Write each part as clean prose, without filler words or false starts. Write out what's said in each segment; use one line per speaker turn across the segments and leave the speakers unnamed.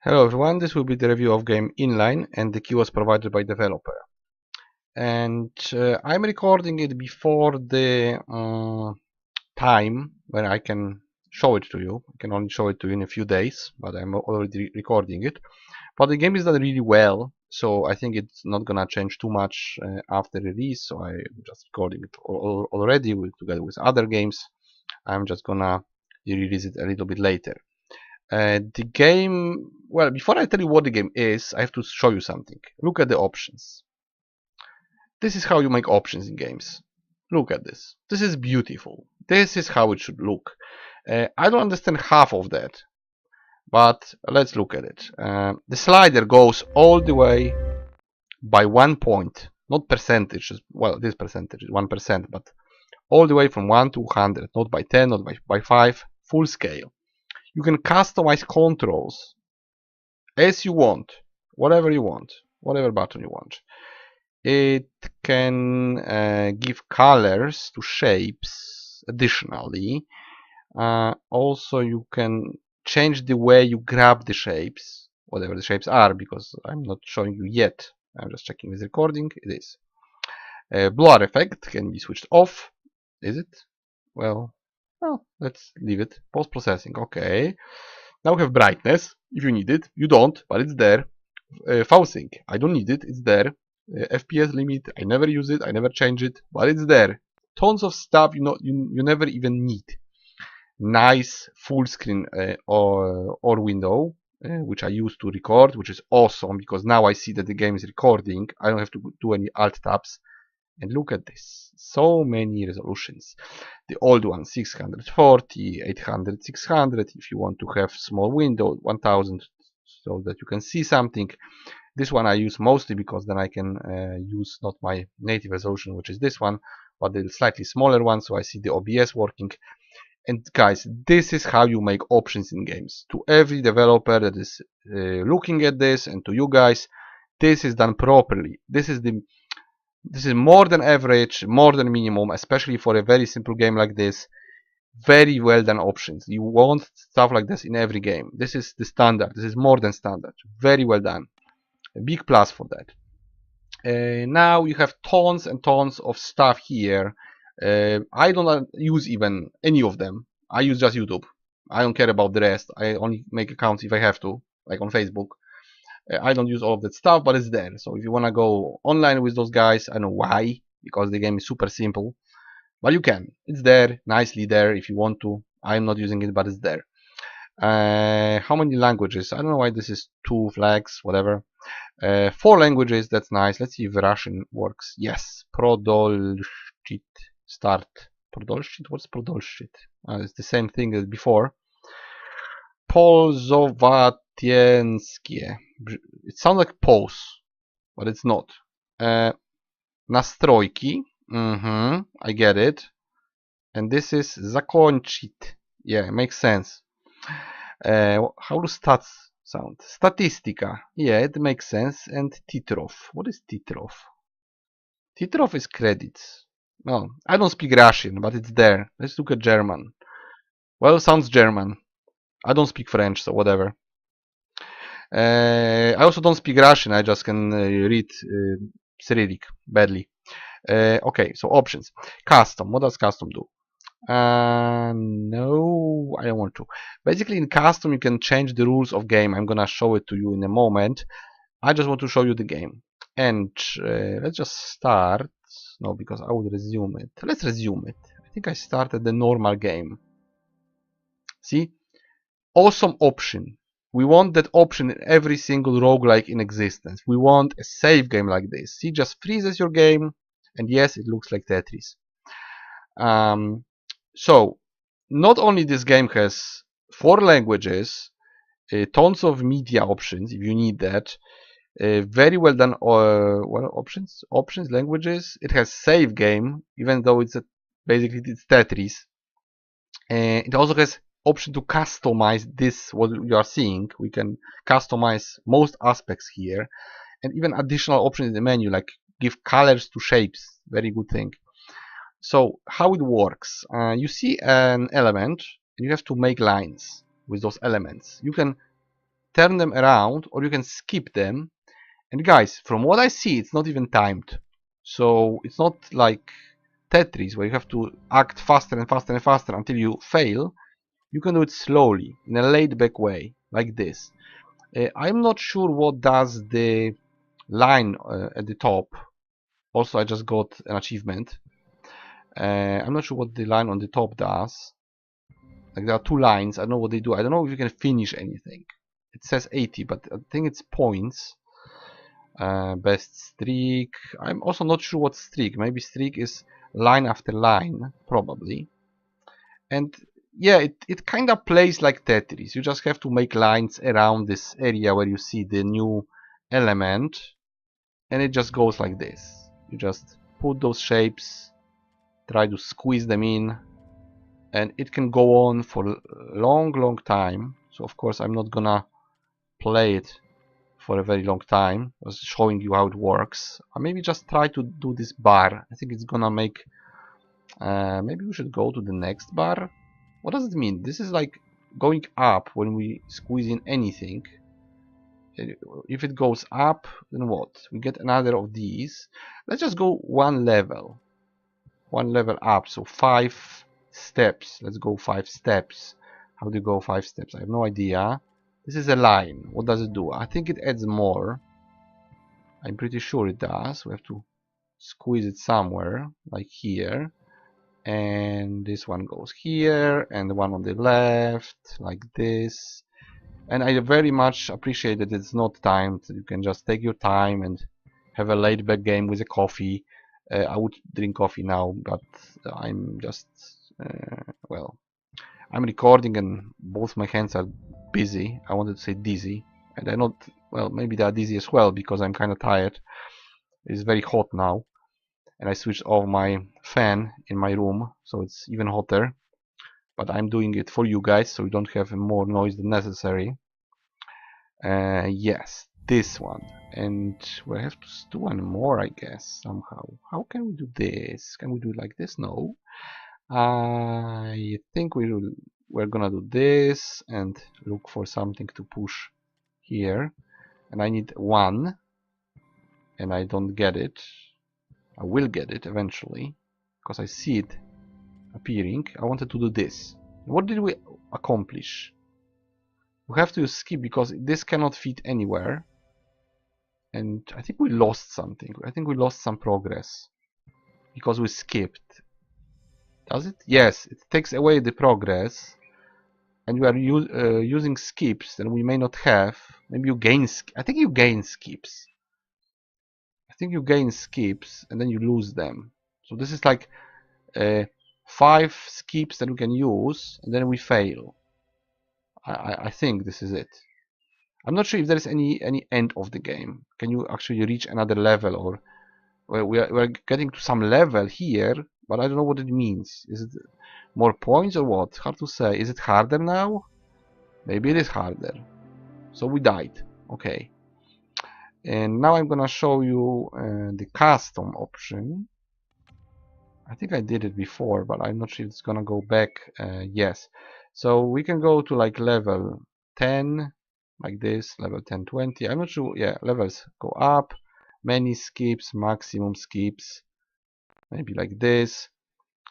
Hello everyone, this will be the review of game Inline, and the key was provided by developer. And I'm recording it before the time when I can show it to you. I can only show it to you in a few days, but I'm already recording it. But the game is done really well, so I think it's not gonna change too much after release. So I'm just recording it already together with other games. I'm just gonna release it a little bit later. The game, well, before I tell you what the game is, I have to show you something. Look at the options. This is how you make options in games. Look at this. This is beautiful. This is how it should look. I don't understand half of that, but let's look at it. The slider goes all the way by 1 point, not percentage. Well, this percentage is 1%, but all the way from 1 to 100, not by 10, not by 5, full scale. You can customize controls as you want, whatever you want, whatever button you want. It can give colors to shapes additionally. Also, you can change the way you grab the shapes, whatever the shapes are, because I'm not showing you yet. I'm just checking this recording. It is. Blur effect can be switched off. Is it? Well, let's leave it. Post-processing. Okay. Now we have brightness, if you need it. You don't, but it's there. V-sync, I don't need it, it's there. FPS limit, I never use it, I never change it, but it's there. Tons of stuff you never even need. Nice full screen or window, which I use to record, which is awesome because now I see that the game is recording. I don't have to do any alt tabs. And look at this, so many resolutions. The old one 640, 800, 600. If you want to have small window, 1000, so that you can see something. This one I use mostly because then I can use not my native resolution, which is this one, but the slightly smaller one, so I see the OBS working. And guys, this is how you make options in games. To every developer that is looking at this, and to you guys, this is done properly. This is more than average, more than minimum, especially for a very simple game like this. Very well done options. You want stuff like this in every game. This is the standard. This is more than standard. Very well done. A big plus for that. Now you have tons and tons of stuff here. I don't use even any of them. I use just YouTube. I don't care about the rest. I only make accounts if I have to, like on Facebook. I don't use all of that stuff, but it's there. So if you want to go online with those guys, I don't know why, because the game is super simple. But you can. It's there, nicely there if you want to. I'm not using it, but it's there. How many languages? I don't know why this is 2 flags, whatever. 4 languages, that's nice. Let's see if Russian works. Yes. Prodolshchit. Start. Prodolshchit? What's Prodolshchit? It's the same thing as before. Polzowatienskie. It sounds like pause, but it's not. Nastrojki. I get it. And this is zakończyć. Yeah, it makes sense. How do stats sound? Statistika. Yeah, it makes sense. And titrov. What is titrov? Titrov is credits. No, I don't speak Russian, but it's there. Let's look at German. Well, sounds German. I don't speak French, so whatever. I also don't speak Russian. I just can read Cyrillic badly. Okay, so options. Custom. What does custom do? No, I don't want to. Basically, in custom, you can change the rules of game. I'm gonna show it to you in a moment. I just want to show you the game. And let's just start. No, because I would resume it. Let's resume it. I think I started the normal game. See? Awesome option. We want that option in every single roguelike in existence. We want a save game like this. See, just freezes your game. And yes, it looks like Tetris. So, not only this game has 4 languages, tons of media options if you need that, very well done options, languages. It has save game, even though basically it's Tetris. It also has option to customize this, what you are seeing. We can customize most aspects here, and even additional options in the menu, like give colors to shapes. Very good thing. So how it works, you see an element and you have to make lines with those elements. You can turn them around, or you can skip them. And guys, from what I see, it's not even timed. So it's not like Tetris where you have to act faster and faster and faster until you fail. You can do it slowly, in a laid-back way, like this. I'm not sure what does the line at the top. Also, I just got an achievement. I'm not sure what the line on the top does. Like there are two lines. I don't know what they do. I don't know if you can finish anything. It says 80, but I think it's points. Best streak. I'm also not sure what streak. Maybe streak is line after line, probably. And yeah, it kind of plays like Tetris. You just have to make lines around this area where you see the new element, and it just goes like this. You just put those shapes, try to squeeze them in, and it can go on for a long time. So of course I'm not gonna play it for a very long time. I was showing you how it works. Or maybe just try to do this bar. I think it's gonna make maybe we should go to the next bar. What does it mean? This is like going up when we squeeze in anything. If it goes up, then what? We get another of these. Let's just go one level up. So 5 steps. Let's go 5 steps. How do you go 5 steps? I have no idea. This is a line. What does it do? I think it adds more. I'm pretty sure it does. We have to squeeze it somewhere, like here. And this one goes here, and the one on the left, like this. And I very much appreciate that it's not timed. You can just take your time and have a laid-back game with a coffee. I would drink coffee now, but I'm just well, I'm recording and both my hands are busy. I wanted to say dizzy, and they're not. Well, maybe they're dizzy as well because I'm kind of tired. It's very hot now, and I switched off my fan in my room, so it's even hotter. But I'm doing it for you guys, so you don't have more noise than necessary. Yes, this one. And we have to do one more, I guess, somehow. How can we do this? Can we do it like this? No. I think we're gonna do this and look for something to push here. And I need 1. And I don't get it. I will get it eventually, because I see it appearing. I wanted to do this. What did we accomplish? We have to skip because this cannot fit anywhere. And I think we lost something. I think we lost some progress because we skipped. Does it? Yes, it takes away the progress. And we are using skips that we may not have. Maybe you gain. I think you gain skips. I think you gain skips and then you lose them. So this is like 5 skips that we can use, and then we fail. I think this is it. I'm not sure if there is any end of the game. Can you actually reach another level, or we're getting to some level here, but I don't know what it means. Is it more points or what? Hard to say. Is it harder now? Maybe it is harder. So we died. Okay. And now I'm gonna show you the custom option. I think I did it before, but I'm not sure if it's gonna go back. Yes. So we can go to like level 10, like this, level 10, 20. I'm not sure. Yeah, levels go up. Many skips, maximum skips. Maybe like this.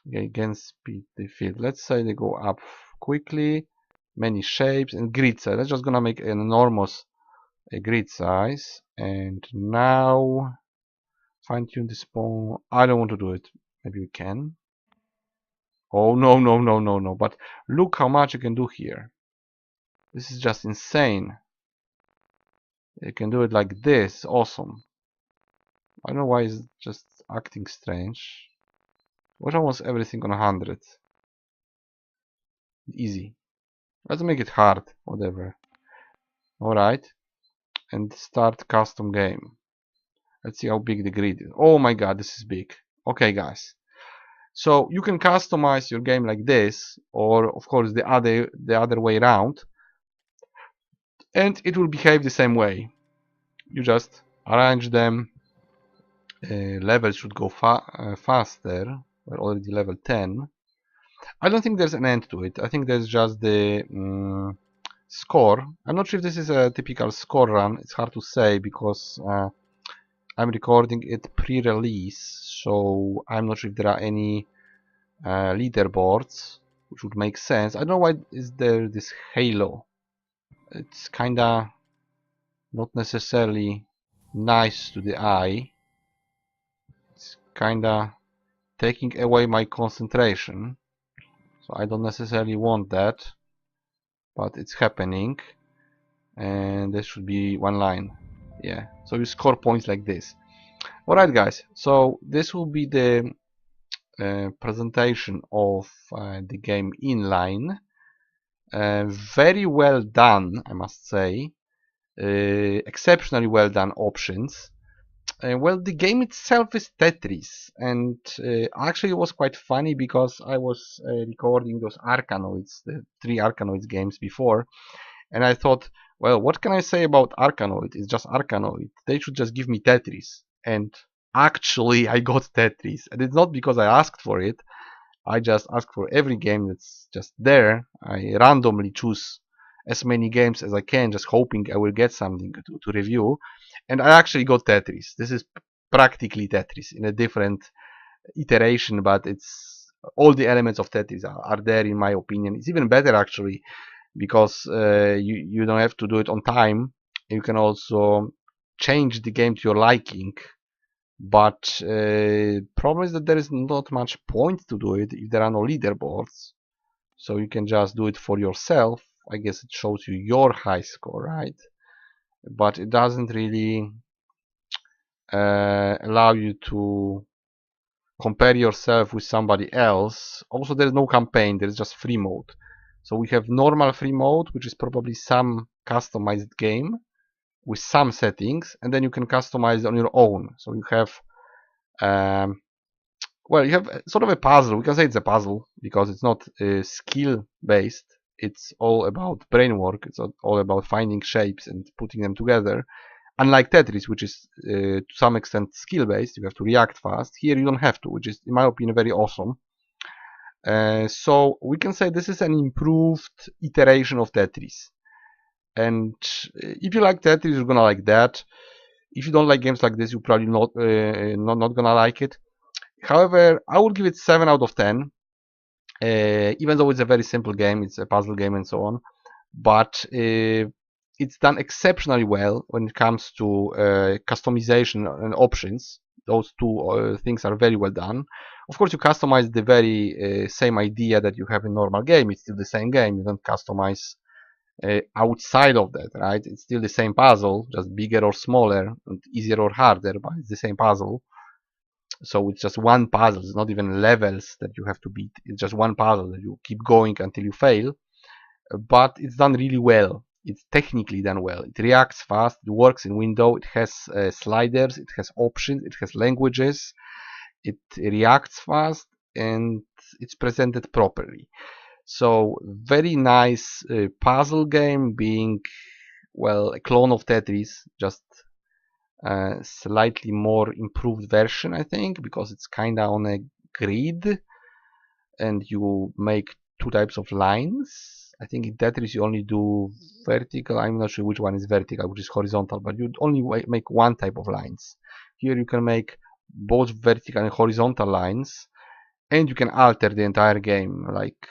Okay, again, speed the field. Let's say they go up quickly. Many shapes and grid size. That's just gonna make an enormous grid size. And now fine tune the spawn. I don't want to do it. Maybe we can. Oh no, no, no, no, no. But look how much you can do here. This is just insane. You can do it like this. Awesome. I don't know why it's just acting strange. What almost everything on 100. Easy. Let's make it hard. Whatever. Alright. And start custom game. Let's see how big the grid is. Oh my god, this is big. Okay, guys. So you can customize your game like this, or of course the other way around, and it will behave the same way. You just arrange them. Levels should go faster. We're already level 10. I don't think there's an end to it. I think there's just the score. I'm not sure if this is a typical score run. It's hard to say because I'm recording it pre-release, so I'm not sure if there are any leaderboards, which would make sense. I don't know why is there this halo. It's kinda not necessarily nice to the eye. It's kinda taking away my concentration, so I don't necessarily want that, but it's happening. And there should be one line. Yeah, so you score points like this. Alright guys, so this will be the presentation of the game Inline. Very well done, I must say. Exceptionally well done options. Well, the game itself is Tetris, and actually it was quite funny because I was recording those Arkanoids, the 3 Arkanoids games before, and I thought, well, what can I say about Arkanoid? It's just Arkanoid. They should just give me Tetris. And actually, I got Tetris. And it's not because I asked for it. I just ask for every game that's just there. I randomly choose as many games as I can, just hoping I will get something to review. And I actually got Tetris. This is practically Tetris in a different iteration, but it's all the elements of Tetris are there in my opinion. It's even better actually because you don't have to do it on time. You can also change the game to your liking, but problem is that there is not much point to do it if there are no leaderboards, so you can just do it for yourself. I guess it shows you your high score, right? But it doesn't really allow you to compare yourself with somebody else. Also, there's no campaign, there's just free mode. So we have normal free mode, which is probably some customized game with some settings, and then you can customize it on your own. So you have well, you have sort of a puzzle. We can say it's a puzzle because it's not skill based. It's all about brain work. It's all about finding shapes and putting them together. Unlike Tetris, which is to some extent skill based, you have to react fast. Here you don't have to, which is, in my opinion, very awesome. So we can say this is an improved iteration of Tetris. And if you like Tetris, you're gonna like that. If you don't like games like this, you're probably not gonna like it. However, I would give it 7 out of 10. Even though it's a very simple game, it's a puzzle game and so on. But it's done exceptionally well when it comes to customization and options. Those two things are very well done. Of course, you customize the very same idea that you have in normal game. It's still the same game. You don't customize outside of that, right? It's still the same puzzle, just bigger or smaller, and easier or harder, but it's the same puzzle. So it's just one puzzle. It's not even levels that you have to beat. It's just one puzzle that you keep going until you fail. But it's done really well. It's technically done well. It reacts fast. It works in window. It has sliders. It has options. It has languages. It reacts fast, and it's presented properly. So very nice puzzle game, being, well, a clone of Tetris, just slightly more improved version, I think, because it's kinda on a grid and you make 2 types of lines. I think in Tetris you only do vertical. I'm not sure which one is vertical, which is horizontal, but you only make 1 type of lines. Here you can make both vertical and horizontal lines, and you can alter the entire game, like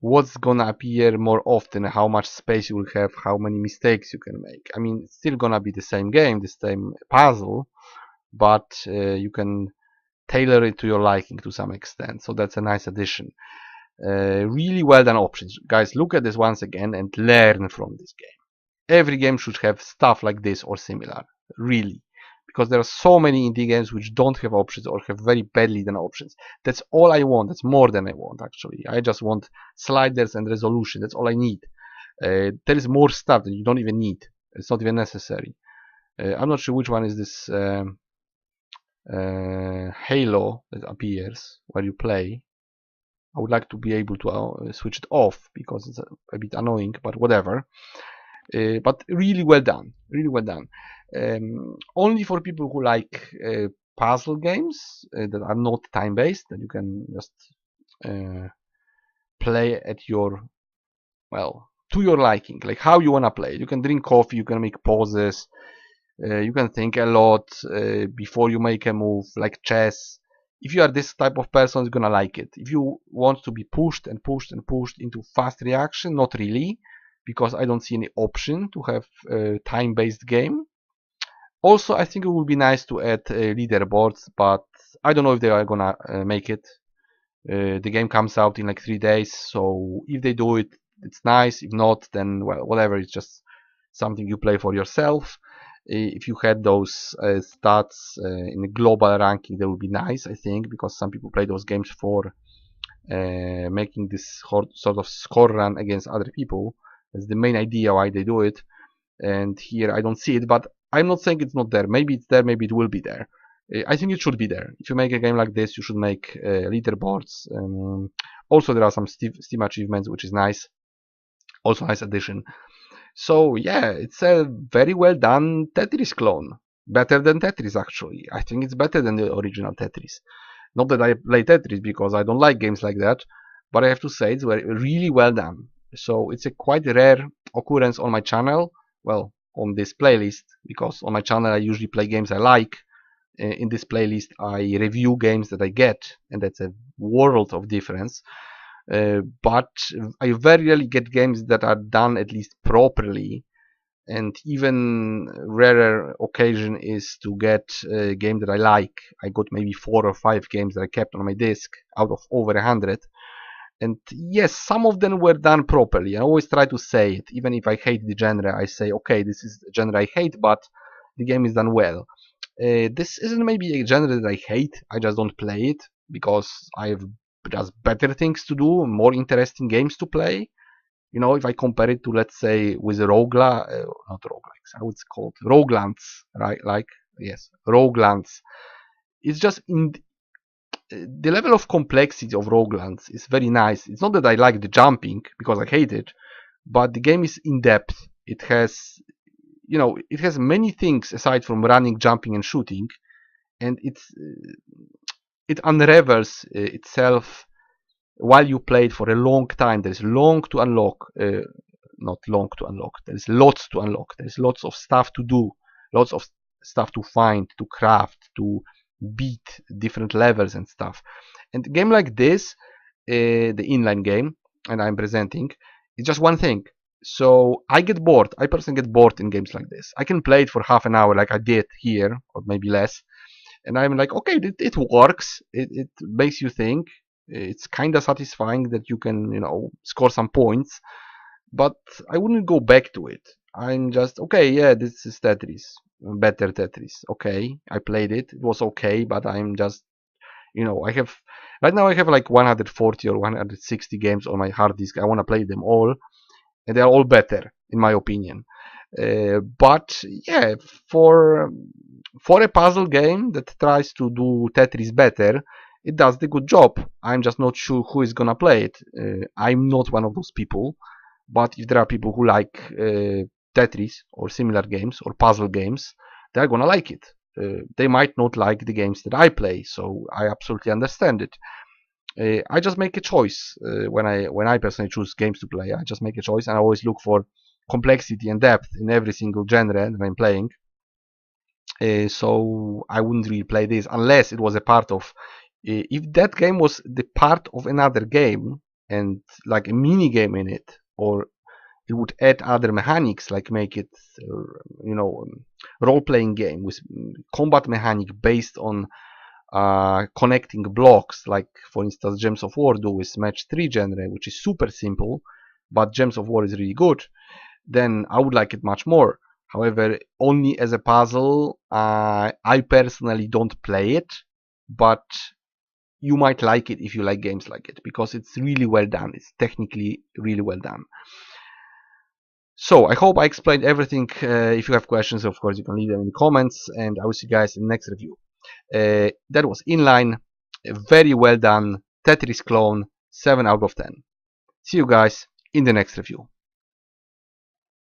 what's gonna appear more often, how much space you will have, how many mistakes you can make. I mean, it's still gonna be the same game, the same puzzle, but you can tailor it to your liking to some extent. So that's a nice addition. Really well done options. Guys, look at this once again and learn from this game. Every game should have stuff like this or similar, really. Because there are so many indie games which don't have options or have very badly done options. That's all I want. That's more than I want, actually. I just want sliders and resolution. That's all I need. There is more stuff that you don't even need. It's not even necessary. I'm not sure which one is this halo that appears while you play. I would like to be able to switch it off because it's a bit annoying, but whatever. But really well done, really well done. Only for people who like puzzle games that are not time-based, that you can just play at your well, to your liking, like how you wanna play. You can drink coffee, you can make pauses, you can think a lot before you make a move, like chess. If you are this type of person, you're gonna like it. If you want to be pushed and pushed and pushed into fast reaction, not really, because I don't see any option to have a time-based game. Also, I think it would be nice to add leaderboards, but I don't know if they are gonna make it. The game comes out in like 3 days, so if they do it, it's nice. If not, then well, whatever. It's just something you play for yourself. If you had those stats in a global ranking, that would be nice, I think, because some people play those games for making this sort of score run against other people. That's the main idea why they do it. And here I don't see it, but I'm not saying it's not there. Maybe it's there, maybe it will be there. I think it should be there. If you make a game like this, you should make leaderboards. Also, there are some Steam achievements, which is nice. Also, nice addition. So yeah, it's a very well done Tetris clone. Better than Tetris, actually. I think it's better than the original Tetris. Not that I play Tetris because I don't like games like that, but I have to say it's really well done. So it's a quite rare occurrence on my channel. Well, on this playlist, because on my channel I usually play games I like. In this playlist I review games that I get, and that's a world of difference. But I very rarely get games that are done at least properly, and even rarer occasion is to get a game that I like. I got maybe 4 or 5 games that I kept on my disc out of over 100. And yes, some of them were done properly. I always try to say it, even if I hate the genre. I say, okay, this is a genre I hate, but the game is done well. This isn't maybe a genre that I hate. I just don't play it because I have just better things to do, more interesting games to play. You know, if I compare it to, let's say, with not roguelikes, how it's called, roguelands, right? Like, yes, roguelands. It's just in the level of complexity of roguelands is very nice. It's not that I like the jumping because I hate it, but the game is in depth. It has, you know, it has many things aside from running, jumping, and shooting, and it unravels itself while you play it for a long time. There's long to unlock, not long to unlock. There's lots to unlock. There's lots of stuff to do, lots of stuff to find, to craft, to beat different levels and stuff. And a game like this, the inline game, and I'm presenting, is just one thing. So I get bored. I personally get bored in games like this. I can play it for half an hour like I did here, or maybe less. And I'm like, okay, it works. It makes you think. It's kind of satisfying that you can, you know, score some points. But I wouldn't go back to it. I'm just, okay, yeah, this is Tetris. Better Tetris. Okay, I played it. It was okay, but I'm just, you know, right now I have like 140 or 160 games on my hard disk. I want to play them all, and they're all better, in my opinion. But yeah, for a puzzle game that tries to do Tetris better, it does the good job. I'm just not sure who is gonna play it. I'm not one of those people, but if there are people who like Tetris or similar games or puzzle games, they're gonna like it. They might not like the games that I play, so I absolutely understand it. I just make a choice when I personally choose games to play. I just make a choice, and I always look for complexity and depth in every single genre that I'm playing. So I wouldn't really play this unless it was a part of. If that game was the part of another game and like a mini game in it, or it would add other mechanics, like make it, you know, role-playing game with combat mechanic based on connecting blocks, like for instance Gems of War do with Match 3 genre, which is super simple, but Gems of War is really good, then I would like it much more. However, only as a puzzle, I personally don't play it, but you might like it if you like games like it, because it's really well done. It's technically really well done. So I hope I explained everything. If you have questions, of course, you can leave them in the comments, and I will see you guys in the next review. That was Inline, a very well done Tetris clone, 7 out of 10. See you guys in the next review.